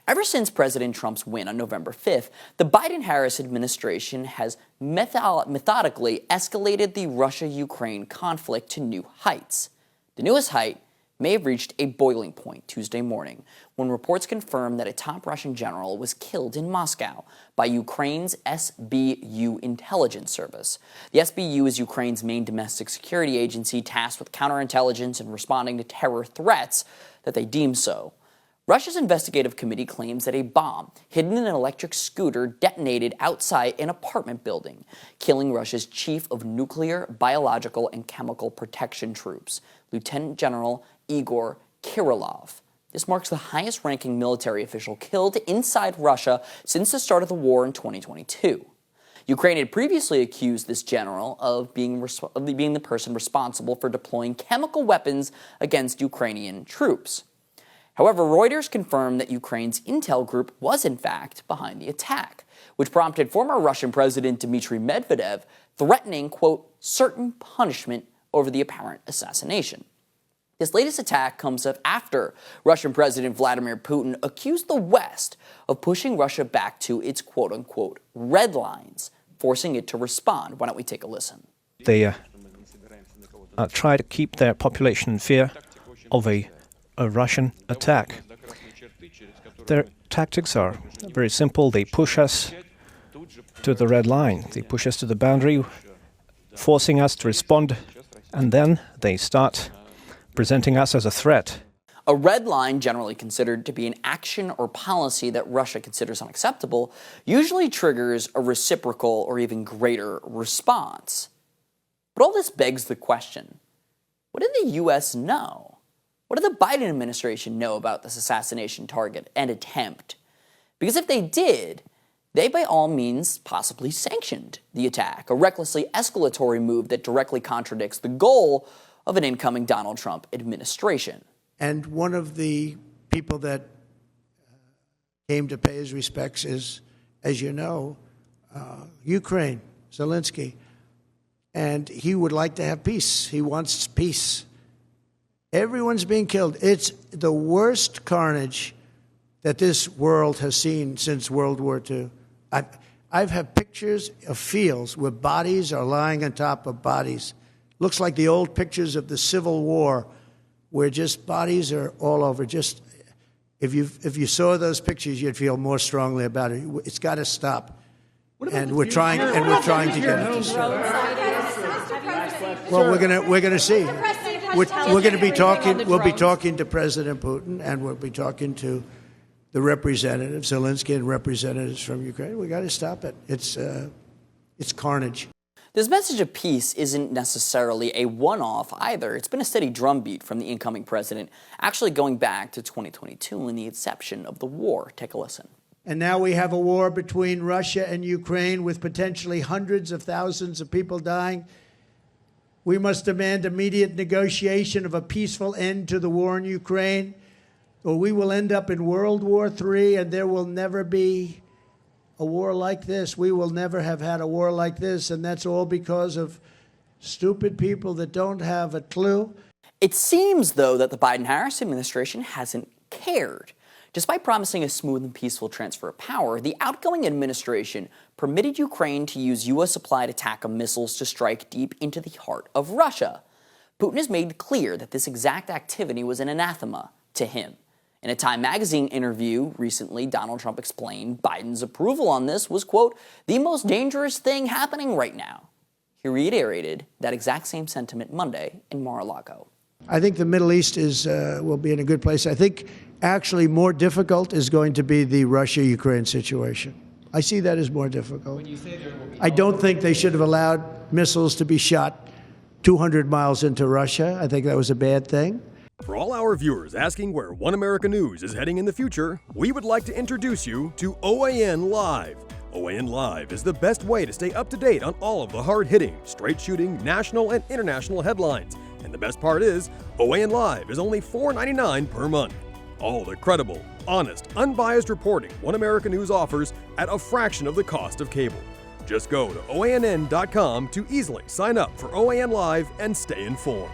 Ever since President Trump's win on November 5th, the Biden-Harris administration has methodically escalated the Russia-Ukraine conflict to new heights. The newest height may have reached a boiling point Tuesday morning when reports confirmed that a top Russian general was killed in Moscow by Ukraine's SBU intelligence service. The SBU is Ukraine's main domestic security agency tasked with counterintelligence and responding to terror threats that they deem so. Russia's investigative committee claims that a bomb hidden in an electric scooter detonated outside an apartment building, killing Russia's chief of nuclear, biological, and chemical protection troops, Lieutenant General Igor Kirillov. This marks the highest-ranking military official killed inside Russia since the start of the war in 2022. Ukraine had previously accused this general of being the person responsible for deploying chemical weapons against Ukrainian troops. However, Reuters confirmed that Ukraine's intel group was in fact behind the attack, which prompted former Russian President Dmitry Medvedev threatening, quote, certain punishment over the apparent assassination. This latest attack comes up after Russian President Vladimir Putin accused the West of pushing Russia back to its quote-unquote red lines, forcing it to respond. Why don't we take a listen? They try to keep their population in fear of a Russian attack. Their tactics are very simple. They push us to the red line. They push us to the boundary, forcing us to respond, and then they start presenting us as a threat. A red line, generally considered to be an action or policy that Russia considers unacceptable, usually triggers a reciprocal or even greater response. But all this begs the question, what did the U.S. know? What did the Biden administration know about this assassination target and attempt? Because if they did, they by all means possibly sanctioned the attack, a recklessly escalatory move that directly contradicts the goal of an incoming Donald Trump administration. And one of the people that came to pay his respects is, as you know, Ukraine, Zelensky. And he would like to have peace. He wants peace. Everyone's being killed. It's the worst carnage that this world has seen since World War II. I've had pictures of fields where bodies are lying on top of bodies. Looks like the old pictures of the Civil War, where just bodies are all over. Just if you saw those pictures, you'd feel more strongly about it. It's got to stop, and we're trying to get it to stop. Well, we're gonna see. We're going to be talking. We'll be talking to President Putin, and we'll be talking to the representatives, Zelensky, and representatives from Ukraine. We got to stop it. It's carnage. This message of peace isn't necessarily a one-off either. It's been a steady drumbeat from the incoming president, actually going back to 2022 and the inception of the war. Take a listen. And now we have a war between Russia and Ukraine with potentially hundreds of thousands of people dying. We must demand immediate negotiation of a peaceful end to the war in Ukraine, or we will end up in World War III, and there will never be a war like this. We will never have had a war like this, and that's all because of stupid people that don't have a clue. It seems, though, that the Biden-Harris administration hasn't cared. Despite promising a smooth and peaceful transfer of power, the outgoing administration permitted Ukraine to use U.S.-supplied ATACMS missiles to strike deep into the heart of Russia. Putin has made clear that this exact activity was an anathema to him. In a Time magazine interview recently, Donald Trump explained Biden's approval on this was, quote, the most dangerous thing happening right now. He reiterated that exact same sentiment Monday in Mar-a-Lago. I think the Middle East will be in a good place. I think actually more difficult is going to be the Russia-Ukraine situation. I see that as more difficult. I don't think they should have allowed missiles to be shot 200 miles into Russia. I think that was a bad thing. For all our viewers asking where One America News is heading in the future, we would like to introduce you to OAN Live. OAN Live is the best way to stay up to date on all of the hard-hitting, straight-shooting, national and international headlines. And the best part is, OAN Live is only $4.99 per month. All the credible, honest, unbiased reporting One America News offers at a fraction of the cost of cable. Just go to OANN.com to easily sign up for OAN Live and stay informed.